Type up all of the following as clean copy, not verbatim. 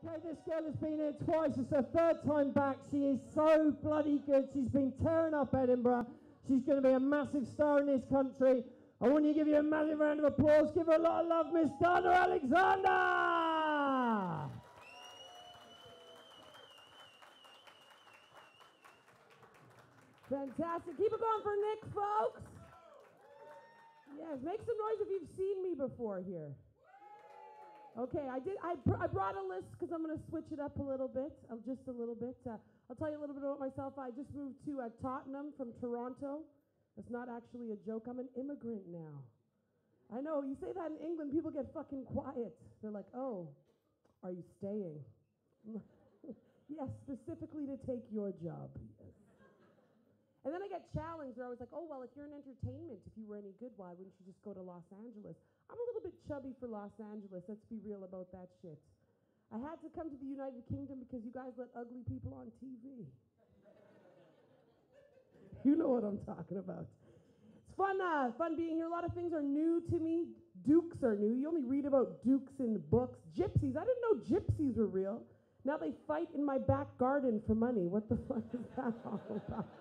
Okay, this girl has been here twice. It's her third time back. She is so bloody good. She's been tearing up Edinburgh. She's going to be a massive star in this country. I want you to give you a massive round of applause. Give her a lot of love, Miss Donna Alexander! Fantastic. Keep it going for Nick, folks. Yes, make some noise if you've seen me before here. Okay, I brought a list because I'm going to switch it up a little bit, just a little bit. I'll tell you a little bit about myself. I just moved to Tottenham from Toronto. That's not actually a joke. I'm an immigrant now. I know, you say that in England, people get fucking quiet. They're like, oh, are you staying? Yes, specifically to take your job. Yes. And then I get challenged. They're always like, oh, well, if you're in entertainment, if you were any good, why wouldn't you just go to Los Angeles? I'm a little bit chubby for Los Angeles. Let's be real about that shit. I had to come to the United Kingdom because you guys let ugly people on TV. You know what I'm talking about. It's fun being here. A lot of things are new to me. Dukes are new. You only read about dukes in books. Gypsies. I didn't know gypsies were real. Now they fight in my back garden for money. What the fuck is that all about?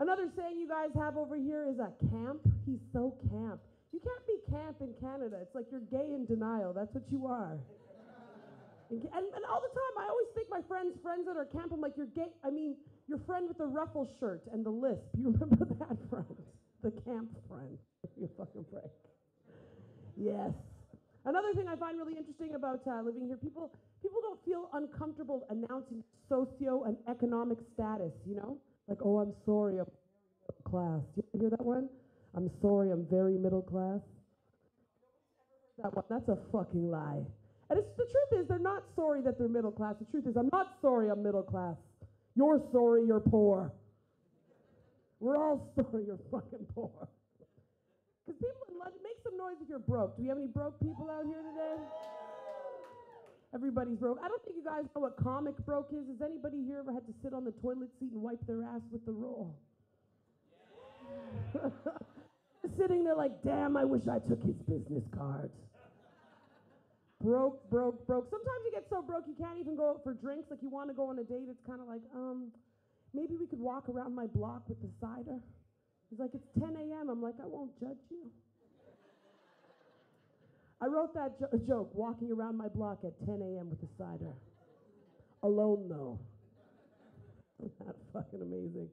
Another saying you guys have over here is a camp. He's so camp. You can't be camp in Canada. It's like you're gay in denial. That's what you are. And all the time, I always think my friends that are camp, I'm like, you're gay. I mean, your friend with the ruffle shirt and the lisp. You remember that friend? The camp friend. You fucking break. Yes. Another thing I find really interesting about living here, people don't feel uncomfortable announcing socio and economic status, you know? Like, oh, I'm sorry, I'm middle class. You hear that one? I'm sorry, I'm very middle class. That one, that's a fucking lie. And the truth is, they're not sorry that they're middle class. The truth is, I'm not sorry I'm middle class. You're sorry you're poor. We're all sorry you're fucking poor. Because people in London, make some noise if you're broke. Do we have any broke people out here today? Everybody's broke. I don't think you guys know what comic broke is. Has anybody here ever had to sit on the toilet seat and wipe their ass with the roll? Yeah. Sitting there like, damn, I wish I took his business card. Broke. Sometimes you get so broke you can't even go out for drinks. Like you want to go on a date. It's kind of like, maybe we could walk around my block with the cider. He's like, it's 10 a.m. I'm like, I won't judge you. I wrote that joke, walking around my block at 10 a.m. with a cider. Alone, though. Isn't that fucking amazing?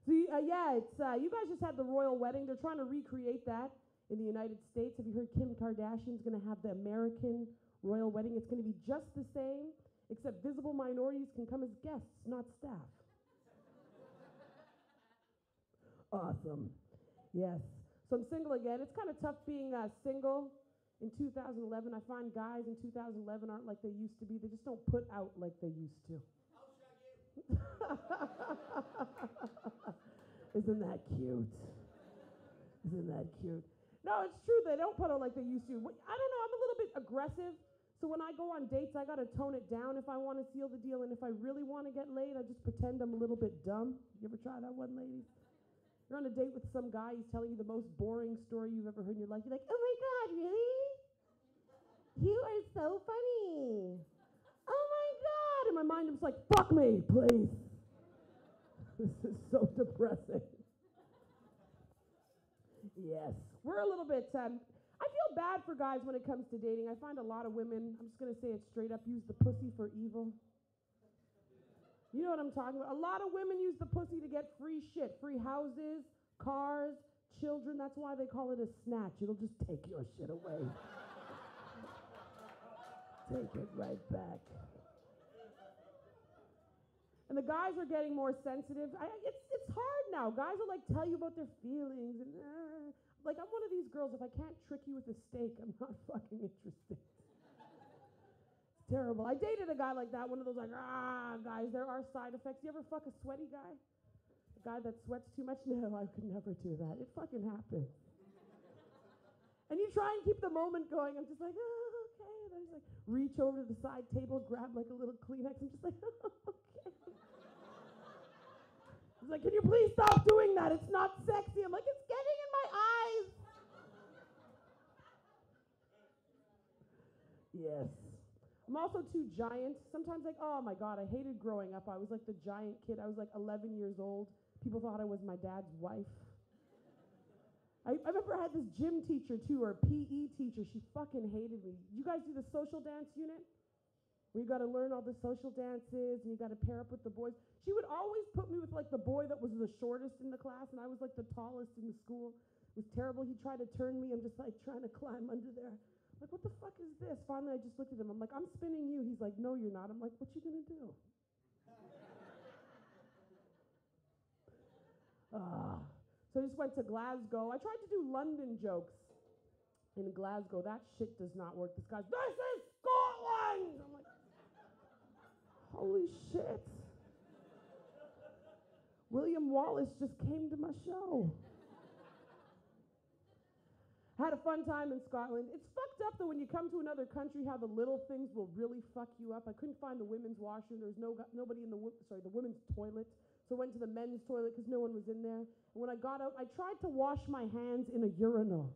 So, it's you guys just had the royal wedding. They're trying to recreate that in the United States. Have you heard Kim Kardashian's going to have the American royal wedding? It's going to be just the same, except visible minorities can come as guests, not staff. Awesome. Yes. So I'm single again. It's kind of tough being single. In 2011, I find guys in 2011 aren't like they used to be. They just don't put out like they used to. I'll shag you. Isn't that cute? Isn't that cute? No, it's true. They don't put out like they used to. I don't know. I'm a little bit aggressive. So when I go on dates, I got to tone it down if I want to seal the deal. And if I really want to get laid, I just pretend I'm a little bit dumb. You ever try that one, ladies? You're on a date with some guy, he's telling you the most boring story you've ever heard in your life. You're like, oh my God, really? You are so funny. Oh my God. In my mind, I'm just like, fuck me, please. This is so depressing. Yes. We're a little bit, I feel bad for guys when it comes to dating. I find a lot of women, I'm just going to say it straight up, use the pussy for evil. You know what I'm talking about? A lot of women use the pussy to get free shit. Free houses, cars, children. That's why they call it a snatch. It'll just take your shit away. Take it right back. And the guys are getting more sensitive. It's hard now. Guys will like tell you about their feelings. And like, I'm one of these girls, if I can't trick you with a steak, I'm not fucking interested. Terrible. I dated a guy like that, one of those like, guys, there are side effects. You ever fuck a sweaty guy? A guy that sweats too much? No, I could never do that. It fucking happens. And you try and keep the moment going. I'm just like, oh, okay. And I just like reach over to the side table, grab like a little Kleenex. I'm just like, oh, okay. He's like, can you please stop doing that? It's not sexy. I'm like, it's getting in my eyes. Yes. I'm also too giant. Sometimes like, oh my God, I hated growing up. I was like the giant kid. I was like 11 years old. People thought I was my dad's wife. I remember I had this gym teacher too, or PE teacher. She fucking hated me. You guys do the social dance unit? Where you got to learn all the social dances and you got to pair up with the boys. She would always put me with like the boy that was the shortest in the class, and I was like the tallest in the school. It was terrible. He tried to turn me. I'm just like trying to climb under there. Like, what the fuck is this? Finally, I just looked at him. I'm like, I'm spinning you. He's like, no, you're not. I'm like, what you gonna do? So I just went to Glasgow. I tried to do London jokes in Glasgow. That shit does not work. This guy's, this is Scotland! I'm like, holy shit. William Wallace just came to my show. Had a fun time in Scotland. It's fucked up though when you come to another country how the little things will really fuck you up. I couldn't find the women's washroom. There was nobody in the women's toilet. So I went to the men's toilet because no one was in there. And when I got out, I tried to wash my hands in a urinal.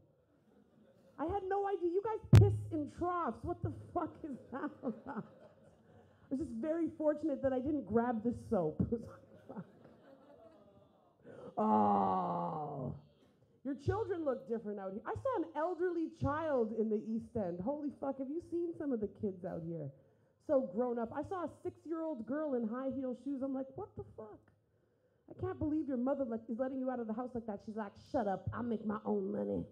I had no idea. You guys piss in troughs. What the fuck is that about? I was just very fortunate that I didn't grab the soap. It was like, fuck. Oh. Your children look different out here. I saw an elderly child in the East End. Holy fuck, have you seen some of the kids out here? So grown up. I saw a 6-year-old girl in high heel shoes. I'm like, what the fuck? I can't believe your mother is letting you out of the house like that. She's like, shut up, I'll make my own money.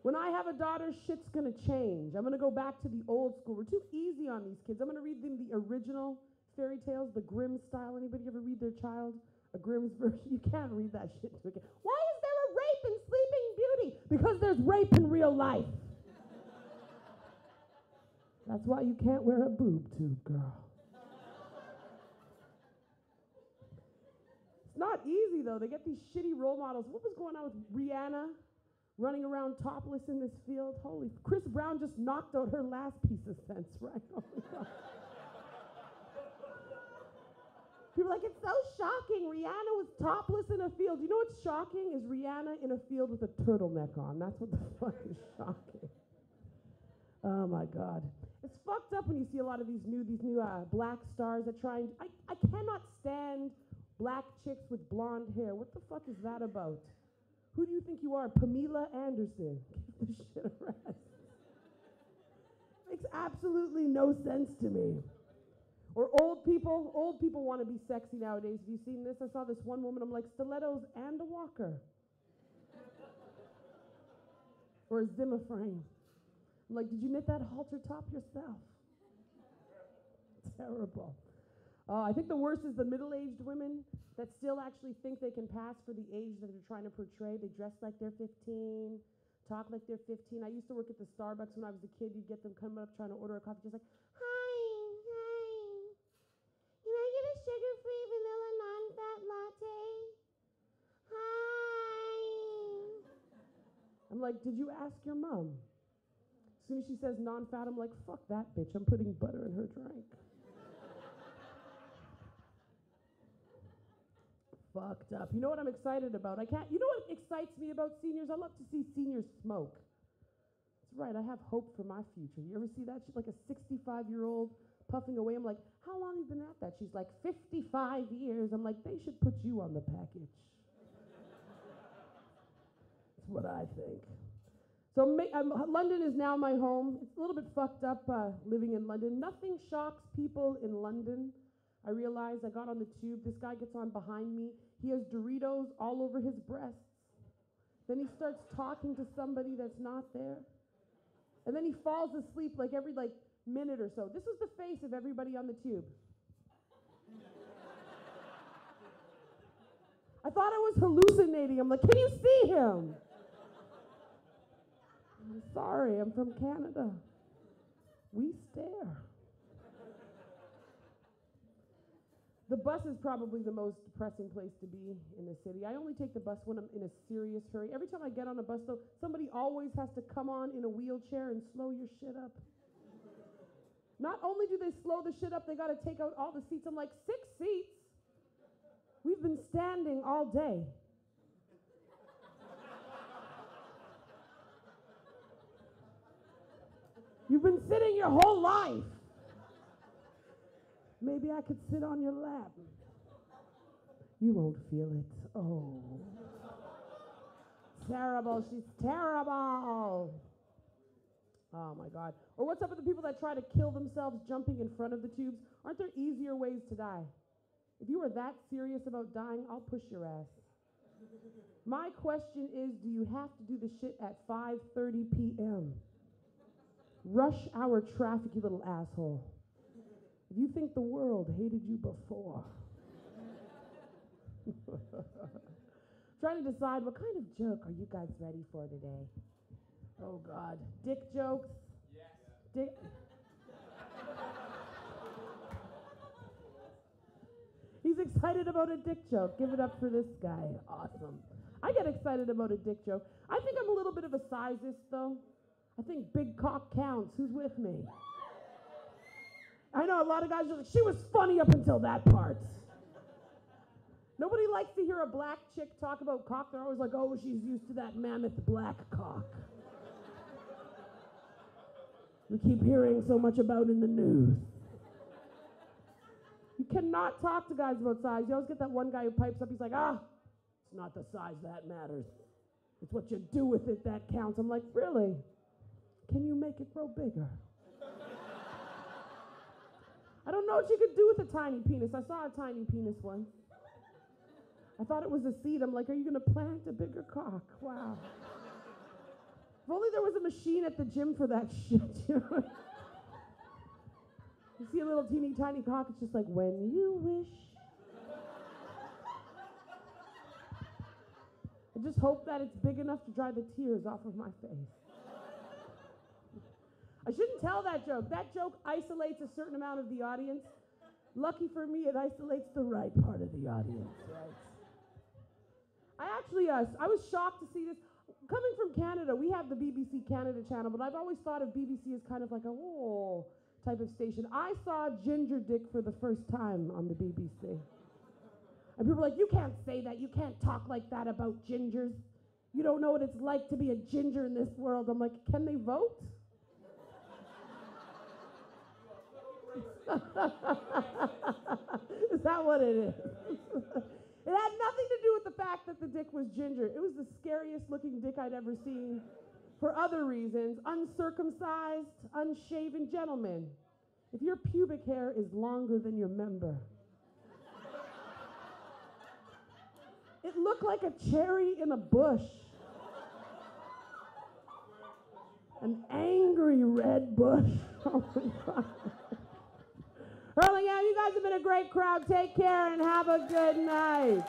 When I have a daughter, shit's gonna change. I'm gonna go back to the old school. We're too easy on these kids. I'm gonna read them the original fairy tales, the Grimm style. Anybody ever read their child a Grimm's version? You can't read that shit to a kid. Why is there a rape in Sleeping Beauty? Because there's rape in real life. That's why you can't wear a boob tube, girl. It's not easy though. They get these shitty role models. What was going on with Rihanna running around topless in this field? Holy, Chris Brown just knocked out her last piece of sense, right? Oh my God. People are like, it's so shocking. Rihanna was topless in a field. You know what's shocking is Rihanna in a field with a turtleneck on. That's what the fuck is shocking. Oh my God. It's fucked up when you see a lot of these new black stars that try and, I cannot stand black chicks with blonde hair. What the fuck is that about? Who do you think you are? Pamela Anderson. Give this shit a rest. Makes absolutely no sense to me. Or old people want to be sexy nowadays. Have you seen this? I saw this one woman, I'm like, stilettos and a walker. Or a Zimmer frame. I'm like, did you knit that halter top yourself? Terrible. I think the worst is the middle-aged women that still actually think they can pass for the age that they're trying to portray. They dress like they're 15, talk like they're 15. I used to work at the Starbucks when I was a kid. You'd get them coming up trying to order a coffee, just like, hi. Can I get a sugar-free vanilla non-fat latte? Hi. I'm like, did you ask your mom? As soon as she says non-fat, I'm like, fuck that bitch. I'm putting butter in her drink. Fucked up. You know what I'm excited about? You know what excites me about seniors? I love to see seniors smoke. That's right, I have hope for my future. You ever see that shit? Like a 65-year-old puffing away. I'm like, how long have you been at that? She's like, 55 years. I'm like, they should put you on the package. That's what I think. So London is now my home. It's a little bit fucked up living in London. Nothing shocks people in London. I realized I got on the tube. This guy gets on behind me. He has Doritos all over his breasts. Then he starts talking to somebody that's not there. And then he falls asleep like every minute or so. This was the face of everybody on the tube. I thought I was hallucinating. I'm like, can you see him? I'm sorry, I'm from Canada. We stare. The bus is probably the most depressing place to be in the city. I only take the bus when I'm in a serious hurry. Every time I get on a bus, though, somebody always has to come on in a wheelchair and slow your shit up. Not only do they slow the shit up, they got to take out all the seats. I'm like, 6 seats? We've been standing all day. You've been sitting your whole life. Maybe I could sit on your lap. You won't feel it. Oh. Terrible. She's terrible. Oh, my God. Or what's up with the people that try to kill themselves jumping in front of the tubes? Aren't there easier ways to die? If you were that serious about dying, I'll push your ass. My question is, do you have to do the shit at 5:30 p.m.? Rush hour traffic, you little asshole. If you think the world hated you before. Trying to decide what kind of joke are you guys ready for today? Oh, God. Dick jokes? Yes. Dick. He's excited about a dick joke. Give it up for this guy. Awesome. I get excited about a dick joke. I think I'm a little bit of a sizeist, though. I think big cock counts. Who's with me? I know a lot of guys are like, she was funny up until that part. Nobody likes to hear a black chick talk about cock. They're always like, oh, she's used to that mammoth black cock. We keep hearing so much about in the news. You cannot talk to guys about size. You always get that one guy who pipes up. He's like, it's not the size that matters. It's what you do with it that counts. I'm like, really? Can you make it grow bigger? I don't know what you could do with a tiny penis. I saw a tiny penis once. I thought it was a seed. I'm like, are you going to plant a bigger cock? Wow. If only there was a machine at the gym for that shit, you know? You see a little teeny tiny cock, it's just like, when you wish. I just hope that it's big enough to dry the tears off of my face. I shouldn't tell that joke. That joke isolates a certain amount of the audience. Lucky for me, it isolates the right part of the audience, right? I was shocked to see this. Coming from Canada, we have the BBC Canada channel, but I've always thought of BBC as kind of like a type of station. I saw Ginger Dick for the first time on the BBC. And people were like, you can't say that. You can't talk like that about gingers. You don't know what it's like to be a ginger in this world. I'm like, can they vote? Is that what it is? It had nothing to do with the fact that the dick was ginger. It was the scariest looking dick I'd ever seen for other reasons. Uncircumcised, unshaven gentlemen. If your pubic hair is longer than your member. It looked like a cherry in a bush. An angry red bush. Oh my God. Hurlingham, you guys have been a great crowd. Take care and have a good night.